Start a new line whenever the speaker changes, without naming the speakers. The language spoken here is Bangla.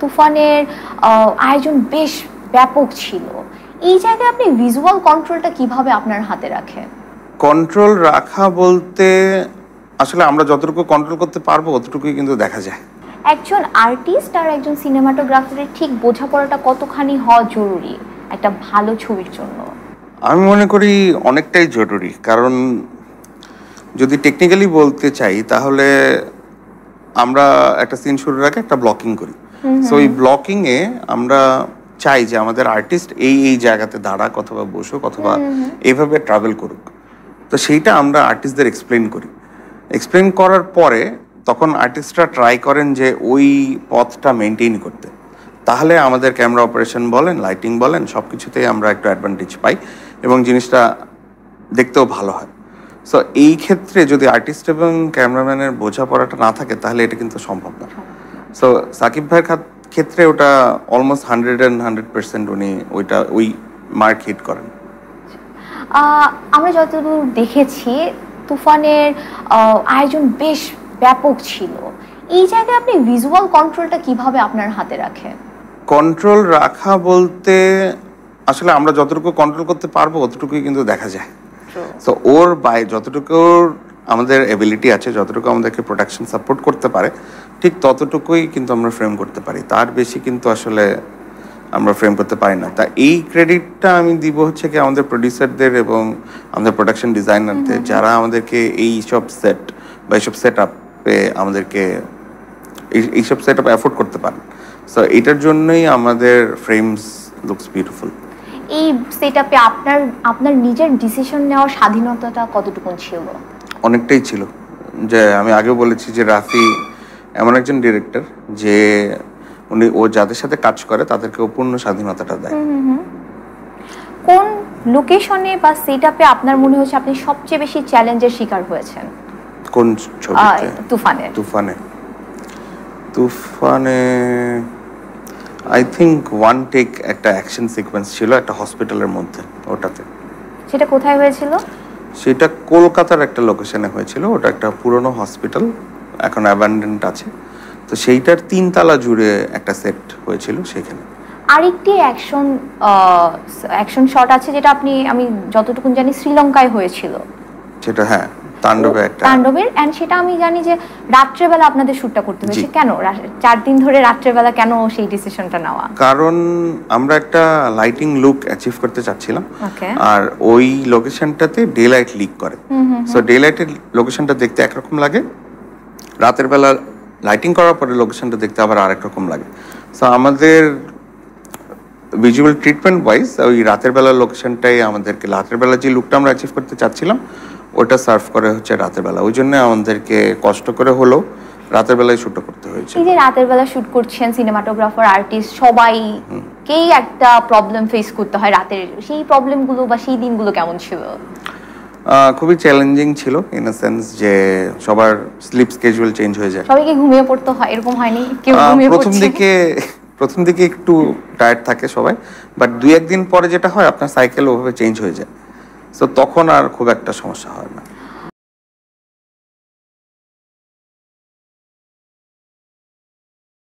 তুফানের আয়োজন বেশ ব্যাপক ছিল। এই জায়গায় আপনি ভিজুয়াল কন্ট্রোলটা কিভাবে আপনার হাতে রাখেন?
কন্ট্রোল রাখা বলতে আসলে আমরা যতটুকু কন্ট্রোল করতে পারবো অতটুকুই কিন্তু দেখা যায়।
একজন আর্টিস্ট আর একজন সিনেমাটোগ্রাফারের ঠিক বোঝাপড়াটা কতখানি হওয়া জরুরি একটা ভালো ছবির জন্য?
আমি মনে করি অনেকটাই জরুরি, কারণ যদি টেকনিক্যালি বলতে চাই তাহলে আমরা একটা সিন শুরুর আগে একটা ব্লকিং করি। সো এই ব্লকিংয়ে আমরা চাই যে আমাদের আর্টিস্ট এই জায়গাতে দাঁড়াক অথবা বসুক অথবা এইভাবে ট্রাভেল করুক। তো সেইটা আমরা আর্টিস্টদের এক্সপ্লেন করার পরে তখন আর্টিস্টরা ট্রাই করেন যে ওই পথটা মেনটেন করতে। তাহলে আমাদের ক্যামেরা অপারেশন বলেন, লাইটিং বলেন, সব কিছুতেই আমরা একটু অ্যাডভান্টেজ পাই এবং জিনিসটা দেখতেও ভালো হয়। সো এই ক্ষেত্রে যদি আর্টিস্ট এবং ক্যামেরাম্যানের বোঝাপড়াটা না থাকে তাহলে এটা কিন্তু সম্ভব না। সো সাকিব ভাইয়ের ক্ষেত্রে ওটা অলমোস্ট 100% উনি ওই মার্ক হিট করেন।
আমরা যতদূর দেখেছি তুফানের আয়োজন বেশ ব্যাপক ছিল। এই জায়গায় আপনি ভিজুয়াল কন্ট্রোলটা কিভাবে আপনার হাতে রাখেন?
কন্ট্রোল রাখা বলতে আসলে আমরা যতটুকু কন্ট্রোল করতে পারবো অতটুকুই কিন্তু দেখা যায়। সো ওর যতটুকু আমাদের এবিলিটি আছে, যতটুকু আমাদেরকে প্রোডাকশন সাপোর্ট করতে পারে ঠিক ততটুকুই কিন্তু আমরা ফ্রেম করতে পারি, তার বেশি কিন্তু আসলে আমরা ফ্রেম করতে পারি না। তা এই ক্রেডিটটা আমি দিব হচ্ছে কি আমাদের প্রডিউসারদের এবং আমাদের প্রোডাকশন ডিজাইনারদের, যারা আমাদেরকে এইসব সেট বা এইসব সেট আপে আমাদেরকে এইসব সেট আপ অ্যাফোর্ড করতে পারেন। সো এটার জন্যই আমাদের ফ্রেমস লুকস বিউটিফুল।
এই সেটআপে আপনার নিজের ডিসিশন নেওয়ার স্বাধীনতাটা কতটুকু ছিল?
অনেকটাই ছিল। যে আমি আগেও বলেছি যে রাফি এমন একজন ডিরেক্টর যে ও যাদের সাথে কাজ করে তাদেরকে পূর্ণ স্বাধীনতাটা দেয়।
কোন লোকেশনে বা সেটআপে আপনার মনে হচ্ছে আপনি সবচেয়ে বেশি চ্যালেঞ্জের শিকার হয়েছেন?
কোন ছবিতে? তুফানে আই থিঙ্ক ওয়ান টেক একটা অ্যাকশন সিকোয়েন্স ছিল একটা হসপিটালের মধ্যে। ওটাতে
সেটা কোথায় হয়েছিল?
সেটা কলকাতার একটা লোকেশনে হয়েছিল। ওটা একটা পুরনো হসপিটাল, এখন অ্যাবান্ডেন্ট আছে। তো সেইটার 3 তলা জুড়ে একটা সেট হয়েছিল সেখানে।
আরেকটি অ্যাকশন শট আছে যেটা আমি যতটুকু জানি শ্রীলঙ্কায় হয়েছিল।
সেটা হ্যাঁ
তাণ্ডবের এন্ড সেটা আমি জানি যে রাত্রেবেলা আপনাদের শুটটা করতে হয়েছে। কেন 4 দিন ধরে রাত্রেবেলা কেন সেই ডিসিশনটা নেওয়া?
কারণ আমরা একটা লাইটিং লুক অ্যাচিভ করতে চাচ্ছিলাম, আর ওই লোকেশনটাতে ডে লাইট লিক করে। সো ডে লাইটের লোকেশনটা দেখতে একরকম লাগে, রাতের বেলা লাইটিং করার পরে লোকেশনটা দেখতে আবার আরেক রকম লাগে। সো আমাদের ভিজুয়াল ট্রিটমেন্ট ওয়াইজ ওই রাতের বেলার লোকেশনটাই আমাদেরকে, রাতের বেলা যে লুকটা আমরা অ্যাচিভ করতে চাচ্ছিলাম ওটা সার্ভ করে হচ্ছে রাতের বেলা। ওই জন্য আমাদেরকে কষ্ট করে হলেও রাতের বেলায় শুটটা করতে হয়েছে।
এই যে রাতের বেলা শুট করছেন, সিনেমাটোগ্রাফার, আর্টিস্ট সবাইকেই একটা প্রবলেম ফেস করতে হয় রাতের। সেই প্রবলেমগুলো বা সেই দিনগুলো কেমন ছিল?
খুবই চ্যালেঞ্জিং ছিল ইন আ সেন্স যে সবার স্লিপ স্কেজুয়াল চেঞ্জ হয়ে যায়।
সবাইকে ঘুমিয়ে পড়তে হয়, এরকম হয়নি? কেউ ঘুমিয়ে পড়ছে?
প্রথম দিকে একটু টায়ার্ড থাকে সবাই, বাট 2-1 দিন পরে যেটা হয় আপনার সাইকেল ওভাবে চেঞ্জ হয়ে যায়। সো তখন আর খুব একটা সমস্যা হয় না।